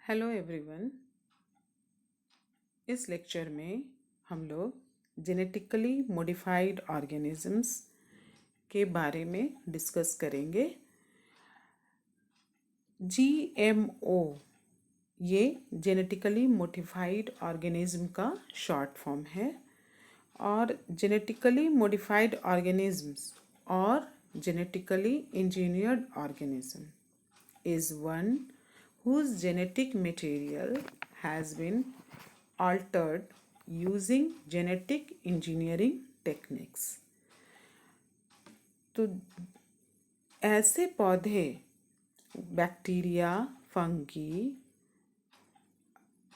Hello everyone. इस lecture में हम लोग जेनेटिकली मॉडिफाइड ऑर्गेनिजम्स के बारे में डिस्कस करेंगे। जीएमओ ये जेनेटिकली मॉडिफाइड ऑर्गेनिज्म का शॉर्ट फॉर्म है और जेनेटिकली मॉडिफाइड ऑर्गेनिजम्स और genetically engineered organism is one whose genetic material has been altered using genetic engineering techniques। तो ऐसे पौधे बैक्टीरिया, फंगी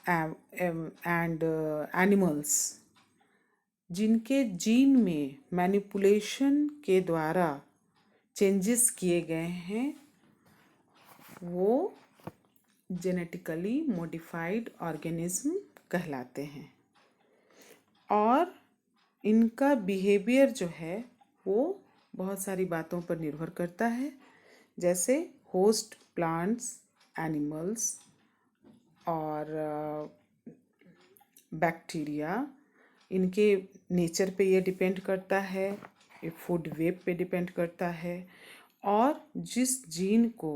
एंड एनिमल्स जिनके जीन में मैनिपुलेशन के द्वारा चेंजेस किए गए हैं वो जेनेटिकली मॉडिफाइड ऑर्गेनिज्म कहलाते हैं और इनका बिहेवियर जो है वो बहुत सारी बातों पर निर्भर करता है, जैसे होस्ट प्लांट्स, एनिमल्स और बैक्टीरिया। इनके नेचर पे ये डिपेंड करता है, ये फूड वेब पे डिपेंड करता है और जिस जीन को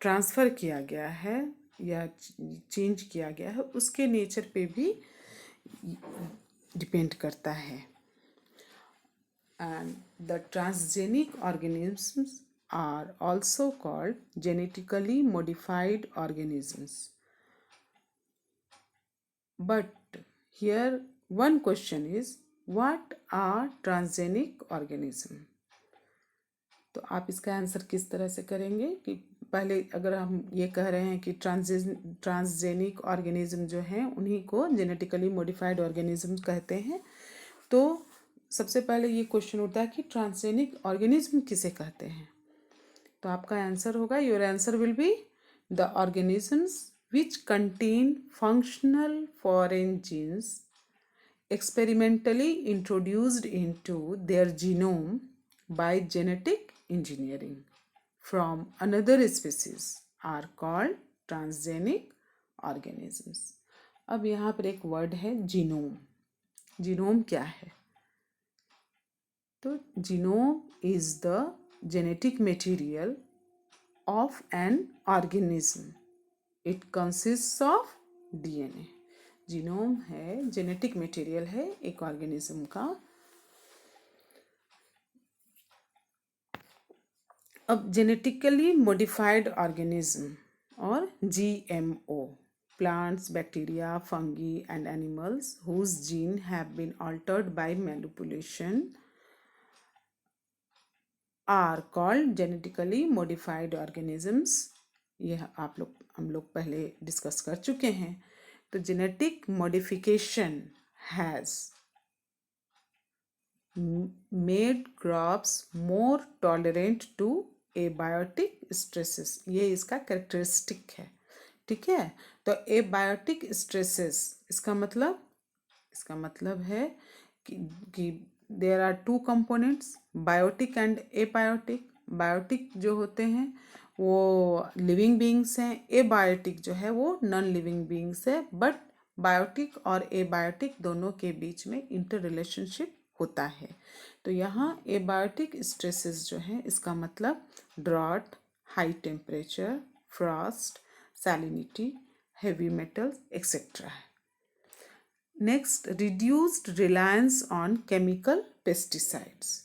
ट्रांसफ़र किया गया है या चेंज किया गया है उसके नेचर पे भी डिपेंड करता है। And the transgenic organisms are also called genetically modified organisms. But here one question is what are transgenic organism. तो आप इसका आंसर किस तरह से करेंगे कि पहले अगर हम ये कह रहे हैं कि ट्रांसजेनिक ऑर्गेनिज्म जो हैं उन्हीं को जेनेटिकली मॉडिफाइड ऑर्गेनिज्म कहते हैं, तो सबसे पहले ये क्वेश्चन उठता है कि ट्रांसजेनिक ऑर्गेनिज्म किसे कहते हैं। तो आपका आंसर होगा, your answer will be the organisms which contain functional foreign genes experimentally introduced into their genome by genetic engineering from another species are called transgenic organisms। अब यहाँ पर एक वर्ड है जीनोम। जीनोम क्या है? तो genome is the genetic material of an organism. It consist of DNA. Genome है, genetic material है एक ऑर्गेनिज्म का। अब जेनेटिकली मॉडिफाइड ऑर्गेनिज्म और GMO, plants, bacteria, fungi and animals whose gene have been altered by manipulation are called genetically modified organisms। यह हम लोग पहले डिस्कस कर चुके हैं। तो genetic modification has made crops more tolerant to abiotic stresses. ये इसका कैरेक्टरिस्टिक है, ठीक है। तो एबायोटिक स्ट्रेसेस इसका मतलब है कि there are two components, biotic and abiotic. Biotic जो होते हैं वो लिविंग बींग्स हैं, एबायोटिक जो है वो नॉन लिविंग बींग्स है। बट बायोटिक और एबायोटिक दोनों के बीच में इंटर रिलेशनशिप होता है। तो यहाँ एबायोटिक स्ट्रेसेस जो है इसका मतलब drought, high temperature, frost, salinity, heavy metals etcetera है। Next, reduced reliance on chemical pesticides.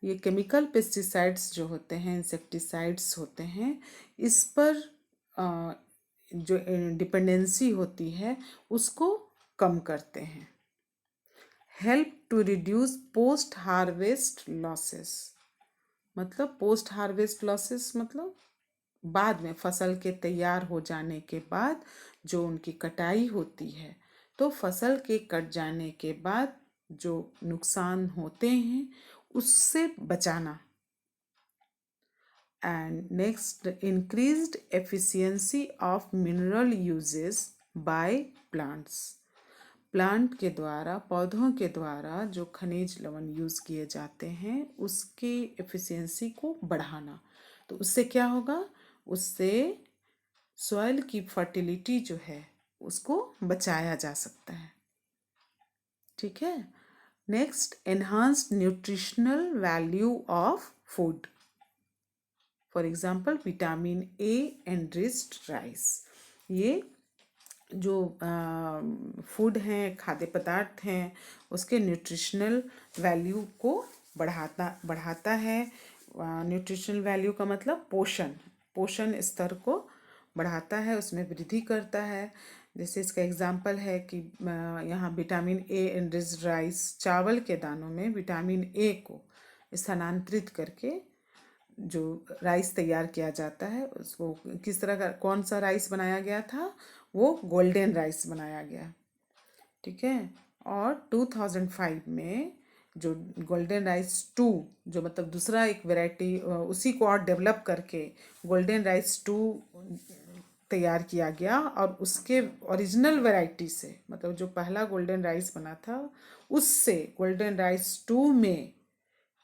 ये केमिकल पेस्टिसाइड्स जो होते हैं, इंसेक्टिसाइड्स होते हैं, इस पर जो डिपेंडेंसी होती है उसको कम करते हैं। Help to reduce post harvest losses. मतलब पोस्ट हार्वेस्ट लॉसेस मतलब बाद में फसल के तैयार हो जाने के बाद जो उनकी कटाई होती है, तो फसल के कट जाने के बाद जो नुकसान होते हैं उससे बचाना। And next, increased efficiency of mineral uses by plants. Plant के द्वारा, पौधों के द्वारा जो खनिज लवण यूज़ किए जाते हैं उसकी एफिशिएंसी को बढ़ाना। तो उससे क्या होगा? उससे सॉइल की फर्टिलिटी जो है उसको बचाया जा सकता है। ठीक है। Next, enhanced nutritional value of food. For example vitamin A enriched rice. ये जो फूड हैं, खाद्य पदार्थ हैं, उसके न्यूट्रिशनल वैल्यू को बढ़ाता है। न्यूट्रिशनल वैल्यू का मतलब पोषण स्तर को बढ़ाता है, उसमें वृद्धि करता है। जैसे इसका एग्जाम्पल है कि यहाँ विटामिन ए एनरिच्ड राइस, चावल के दानों में विटामिन ए को स्थानांतरित करके जो राइस तैयार किया जाता है, उसको किस तरह का, कौन सा राइस बनाया गया था, वो गोल्डन राइस बनाया गया। ठीक है। और 2005 में जो गोल्डन राइस 2, जो मतलब दूसरा एक वैरायटी, उसी को और डेवलप करके गोल्डन राइस 2 तैयार किया गया। और उसके ओरिजिनल वैरायटी से, मतलब जो पहला गोल्डन राइस बना था, उससे गोल्डन राइस 2 में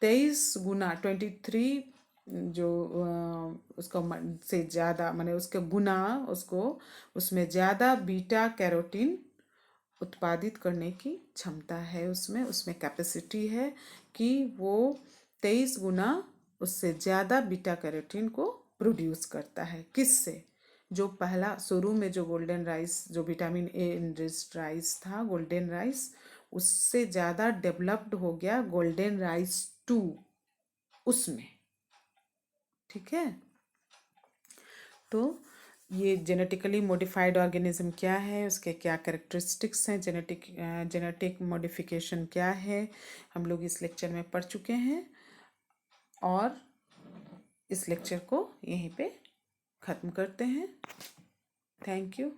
23 गुना 23 जो उसको से ज़्यादा, माने उसके गुना, उसको उसमें ज़्यादा बीटा कैरोटीन उत्पादित करने की क्षमता है, उसमें कैपेसिटी है कि वो 23 गुना उससे ज़्यादा बीटा कैरोटीन को प्रोड्यूस करता है। किससे? जो पहला शुरू में जो गोल्डन राइस, जो विटामिन ए एनरिच्ड राइस था, गोल्डन राइस, उससे ज़्यादा डेवलप्ड हो गया गोल्डन राइस 2 उसमें। ठीक है। तो ये जेनेटिकली मॉडिफाइड ऑर्गेनिज्म क्या है, उसके क्या कैरेक्टरिस्टिक्स हैं, जेनेटिक मॉडिफिकेशन क्या है, हम लोग इस लेक्चर में पढ़ चुके हैं। और इस लेक्चर को यहीं पे ख़त्म करते हैं। Thank you.